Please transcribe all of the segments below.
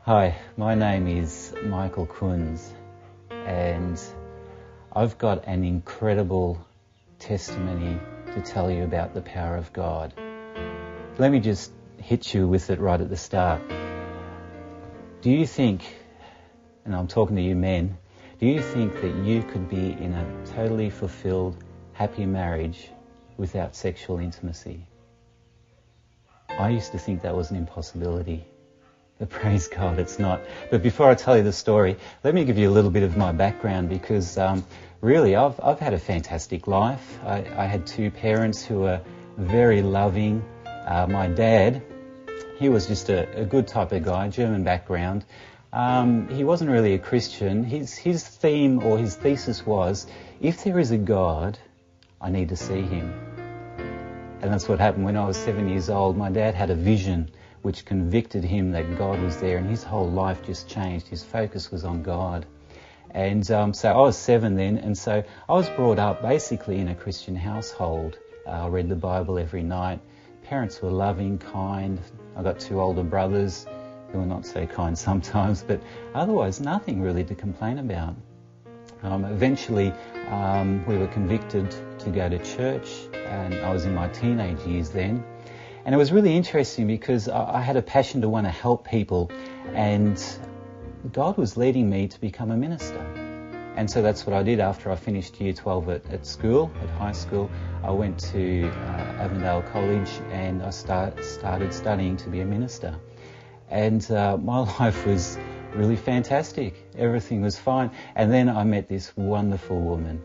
Hi, my name is Michael Kunz, and I've got an incredible testimony to tell you about the power of God. Let me just hit you with it right at the start. Do you think, and I'm talking to you men, do you think that you could be in a totally fulfilled, happy marriage without sexual intimacy? I used to think that was an impossibility. But praise God, it's not. But before I tell you the story, let me give you a little bit of my background, because really I've had a fantastic life. I had two parents who were very loving. My dad, he was just a good type of guy, German background. He wasn't really a Christian. His theme or his thesis was, if there is a God, I need to see him. And that's what happened when I was 7 years old. My dad had a vision which convicted him that God was there, and his whole life just changed. His focus was on God. And so I was 7 then, and so I was brought up basically in a Christian household. I read the Bible every night. Parents were loving, kind. I got 2 older brothers who were not so kind sometimes, but otherwise nothing really to complain about. Eventually we were convicted to go to church, and I was in my teenage years then. And it was really interesting because I had a passion to want to help people, and God was leading me to become a minister. And so that's what I did after I finished Year 12 at school, at high school. I went to Avondale College and I started studying to be a minister. And my life was really fantastic. Everything was fine. And then I met this wonderful woman.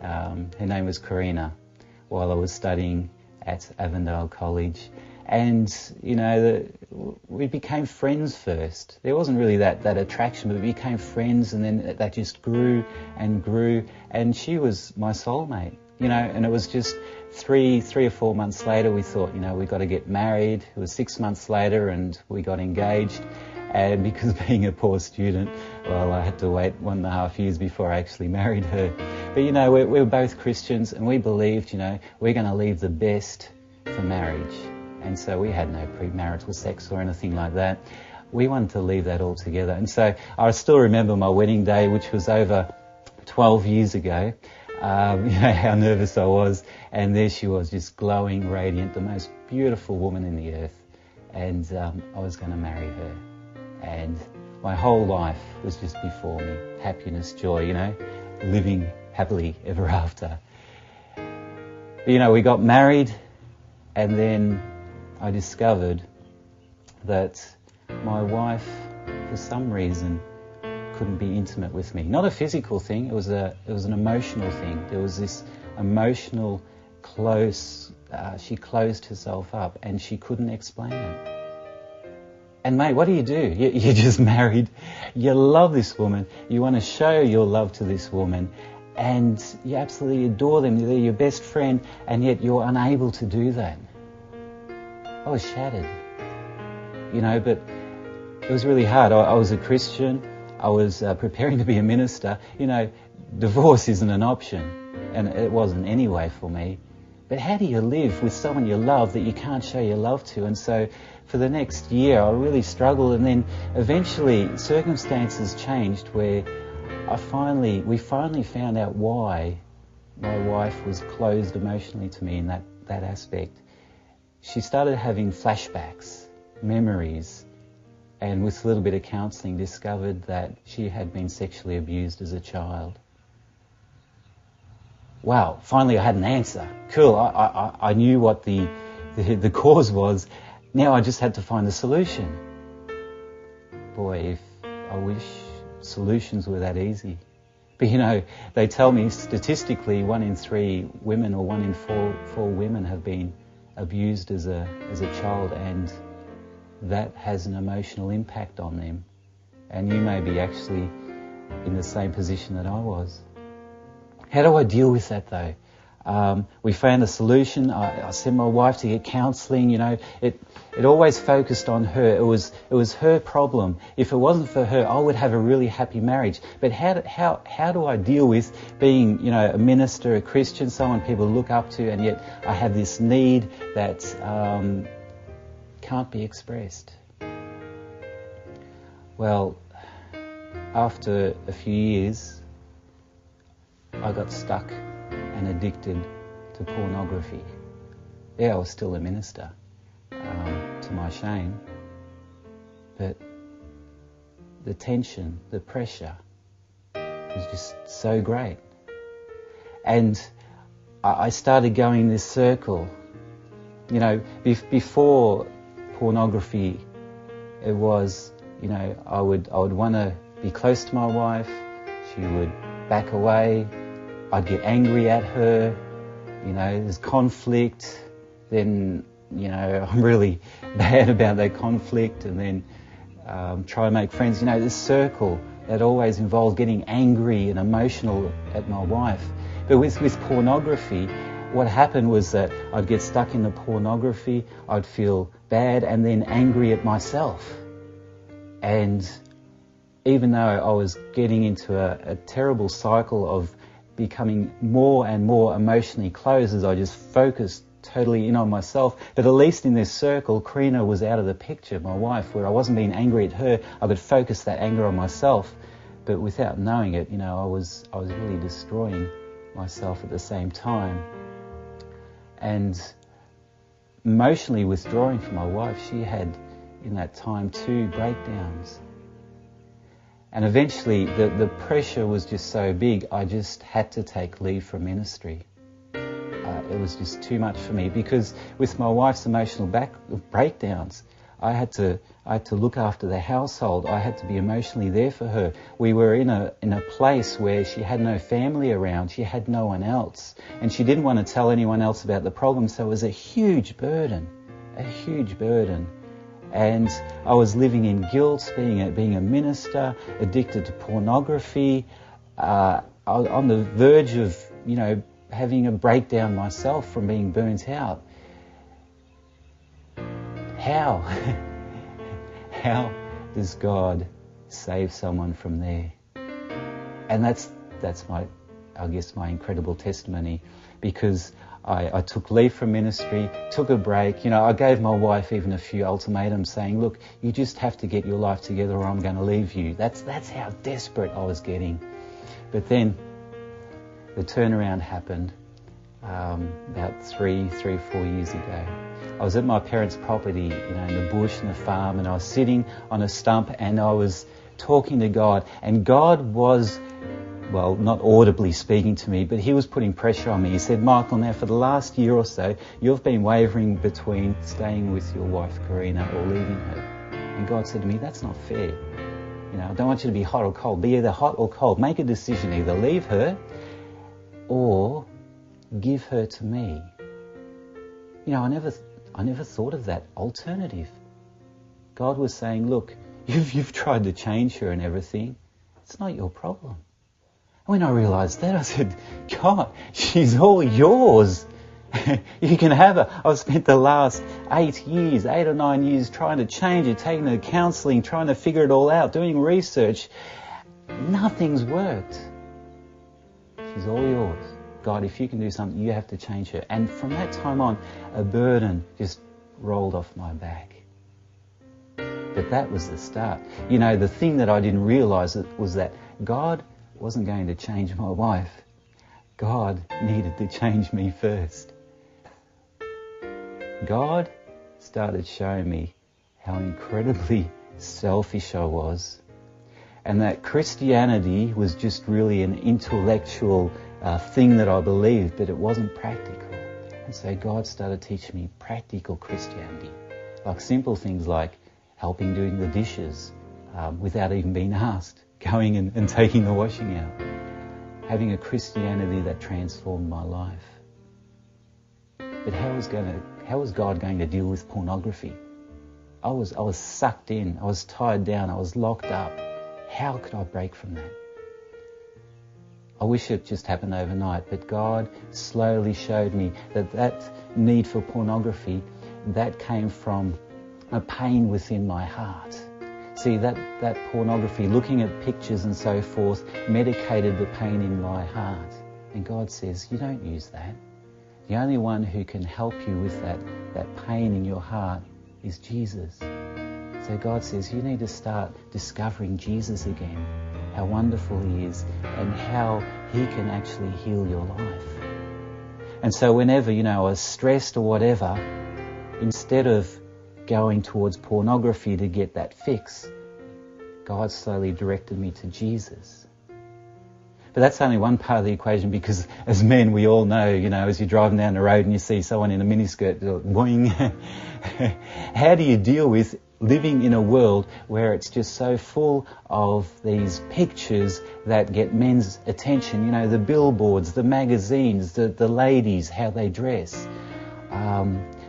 Her name was Karina, while I was studying at Avondale College. And, you know, we became friends first. There wasn't really that attraction, but we became friends, and then that just grew and grew. And she was my soulmate, you know, and it was just three or 4 months later we thought, you know, we got to get married. It was 6 months later and we got engaged. And because being a poor student, well, I had to wait 1.5 years before I actually married her. But, you know, we were both Christians, and we believed, you know, we're going to leave the best for marriage. And so we had no premarital sex or anything like that. We wanted to leave that all together. And so I still remember my wedding day, which was over 12 years ago. You know, how nervous I was. And there she was, just glowing, radiant, the most beautiful woman in the earth. And I was going to marry her. And my whole life was just before me. Happiness, joy, you know, living happily ever after. But, you know, we got married, and then I discovered that my wife, for some reason, couldn't be intimate with me. Not a physical thing, it was an emotional thing. There was this emotional she closed herself up, and she couldn't explain it. And mate, what do? You're just married. You love this woman. You want to show your love to this woman, and you absolutely adore them. They're your best friend, and yet you're unable to do that. I was shattered, you know, but it was really hard. I was a Christian. I was preparing to be a minister. You know, divorce isn't an option, and it wasn't anyway for me. But how do you live with someone you love that you can't show your love to? And so for the next year, I really struggled, and then eventually circumstances changed where we finally found out why my wife was closed emotionally to me in that aspect. She started having flashbacks, memories, and with a little bit of counselling discovered that she had been sexually abused as a child. Wow, finally I had an answer. Cool, I knew what the cause was. Now I just had to find the solution. Boy, I wish solutions were that easy. But you know, they tell me statistically 1 in 3 women or 1 in 4 women have been abused as a child, and that has an emotional impact on them. And you may be actually in the same position that I was. How do I deal with that though? We found a solution. I sent my wife to get counselling. You know, it always focused on her. It was her problem. If it wasn't for her, I would have a really happy marriage. But how do I deal with being, you know, a minister, a Christian, someone people look up to, and yet I have this need that can't be expressed? Well, after a few years, I got stuck and addicted to pornography. Yeah, I was still a minister, to my shame, but the tension, the pressure was just so great. And I started going this circle. You know, before pornography, it was, you know, I would want to be close to my wife. She would back away. I'd get angry at her. You know, there's conflict. Then, you know, I'm really bad about that conflict, and then try to make friends. You know, this circle that always involved getting angry and emotional at my wife. But with pornography, what happened was that I'd get stuck in the pornography, I'd feel bad and then angry at myself. And even though I was getting into a terrible cycle of becoming more and more emotionally closed as I just focused totally in on myself, but at least in this circle, Karina was out of the picture, my wife, where I wasn't being angry at her, I could focus that anger on myself. But without knowing it, you know, I was really destroying myself at the same time. And emotionally withdrawing from my wife, she had in that time 2 breakdowns. And eventually the pressure was just so big, I just had to take leave from ministry. It was just too much for me, because with my wife's emotional breakdowns, I had to look after the household. I had to be emotionally there for her. We were in a place where she had no family around. She had no one else. And she didn't want to tell anyone else about the problem, so it was a huge burden. And I was living in guilt, being a minister, addicted to pornography, on the verge of, you know, having a breakdown myself from being burnt out. How? How does God save someone from there? And that's my incredible testimony, because I took leave from ministry, took a break. You know, I gave my wife even a few ultimatums saying, look, you just have to get your life together or I'm going to leave you. That's how desperate I was getting. But then the turnaround happened about 3 or 4 years ago. I was at my parents' property, you know, in the bush, in the farm, and I was sitting on a stump and I was talking to God. And God was, well, not audibly speaking to me, but he was putting pressure on me. He said, Michael, now for the last year or so, you've been wavering between staying with your wife, Karina, or leaving her. And God said to me, that's not fair. You know, I don't want you to be hot or cold. Be either hot or cold. Make a decision. Either leave her or give her to me. You know, I never thought of that alternative. God was saying, look, you've tried to change her and everything. It's not your problem. When I realised that, I said, God, she's all yours. You can have her. I've spent the last 8 or 9 years trying to change her, taking her to counselling, trying to figure it all out, doing research. Nothing's worked. She's all yours. God, if you can do something, you have to change her. And from that time on, a burden just rolled off my back. But that was the start. You know, the thing that I didn't realise was that God wasn't going to change my wife. God needed to change me first. God started showing me how incredibly selfish I was, and that Christianity was just really an intellectual thing that I believed, but it wasn't practical. And so God started teaching me practical Christianity, like simple things like helping doing the dishes without even being asked, going and taking the washing out, having a Christianity that transformed my life. But how was God going to deal with pornography? I was sucked in, I was tied down, I was locked up. How could I break from that? I wish it just happened overnight, but God slowly showed me that need for pornography, that came from a pain within my heart. See, that pornography, looking at pictures and so forth, medicated the pain in my heart. And God says, you don't use that. The only one who can help you with that pain in your heart is Jesus. So God says, you need to start discovering Jesus again, how wonderful he is and how he can actually heal your life. And so whenever, I was stressed or whatever, instead of going towards pornography to get that fix, God slowly directed me to Jesus. But that's only one part of the equation, because as men we all know, as you're driving down the road and you see someone in a miniskirt, boing, how do you deal with living in a world where it's just so full of these pictures that get men's attention, the billboards, the magazines, the ladies, how they dress.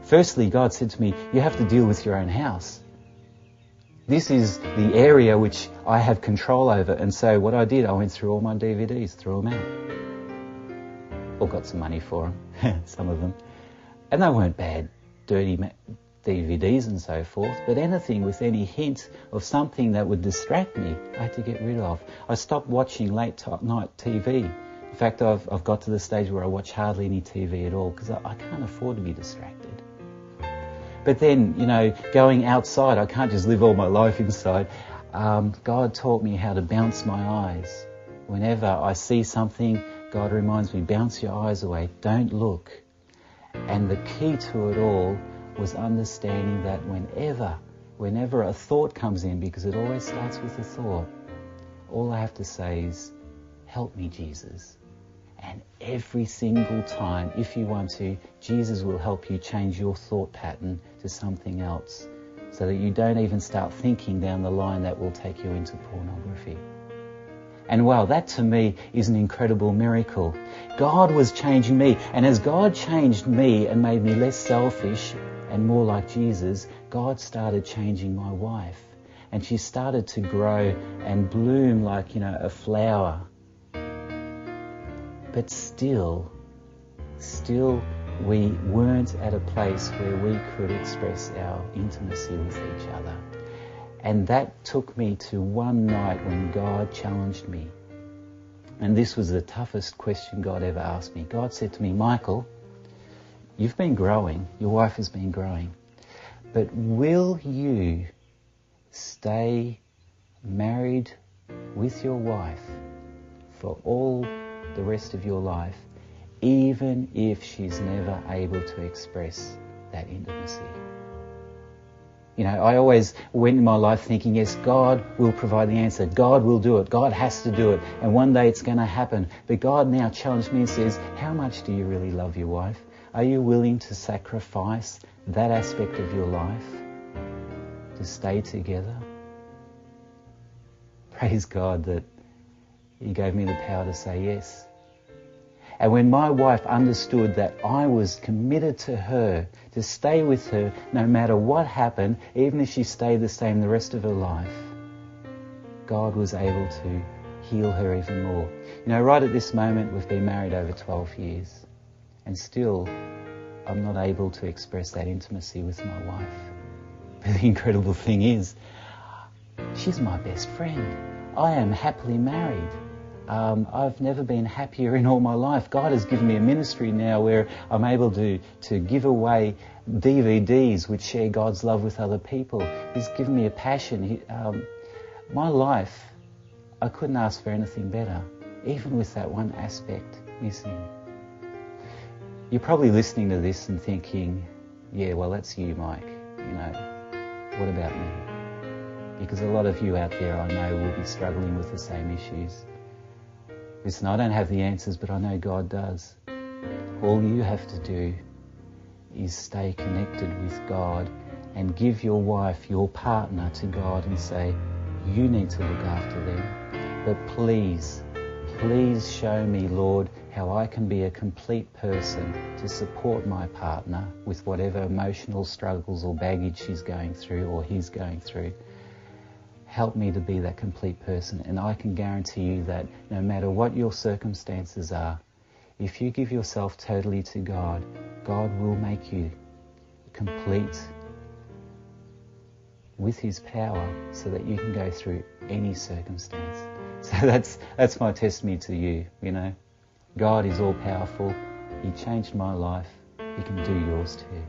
Firstly, God said to me, you have to deal with your own house. This is the area which I have control over. And so what I did, I went through all my DVDs, threw them out. Or got some money for them, some of them. And they weren't bad, dirty DVDs and so forth, but anything with any hint of something that would distract me, I had to get rid of. I stopped watching late night TV. In fact, I've got to the stage where I watch hardly any TV at all, because I can't afford to be distracted. But then, going outside, I can't just live all my life inside. God taught me how to bounce my eyes. Whenever I see something, God reminds me, bounce your eyes away, don't look. And the key to it all was understanding that whenever a thought comes in, because it always starts with a thought, all I have to say is, help me, Jesus. And every single time, if you want to, Jesus will help you change your thought pattern to something else, so that you don't even start thinking down the line that will take you into pornography. And wow, that to me is an incredible miracle. God was changing me, and as God changed me and made me less selfish and more like Jesus, God started changing my wife. And she started to grow and bloom like, a flower. But still, we weren't at a place where we could express our intimacy with each other. And that took me to one night when God challenged me. And this was the toughest question God ever asked me. God said to me, Michael, you've been growing, your wife has been growing, but will you stay married with your wife for all the rest of your life, even if she's never able to express that intimacy? I always went in my life thinking, yes, God will provide the answer. God will do it. God has to do it. And one day it's going to happen. But God now challenged me and says, how much do you really love your wife? Are you willing to sacrifice that aspect of your life to stay together? Praise God that He gave me the power to say yes. And when my wife understood that I was committed to her, to stay with her no matter what happened, even if she stayed the same the rest of her life, God was able to heal her even more. Right at this moment, we've been married over 12 years, and still I'm not able to express that intimacy with my wife. But the incredible thing is, she's my best friend. I am happily married. I've never been happier in all my life. God has given me a ministry now where I'm able to give away DVDs which share God's love with other people. He's given me a passion. My life, I couldn't ask for anything better, even with that one aspect missing. You're probably listening to this and thinking, yeah, well, that's you, Mike. What about me? Because a lot of you out there, I know, will be struggling with the same issues. Listen, I don't have the answers, but I know God does. All you have to do is stay connected with God and give your wife, your partner, to God and say, you need to look after them. But please show me, Lord, how I can be a complete person to support my partner with whatever emotional struggles or baggage she's going through or he's going through. Help me to be that complete person, and I can guarantee you that no matter what your circumstances are, if you give yourself totally to God, God will make you complete with His power so that you can go through any circumstance. So that's my testimony to you, God is all powerful. He changed my life. He can do yours too.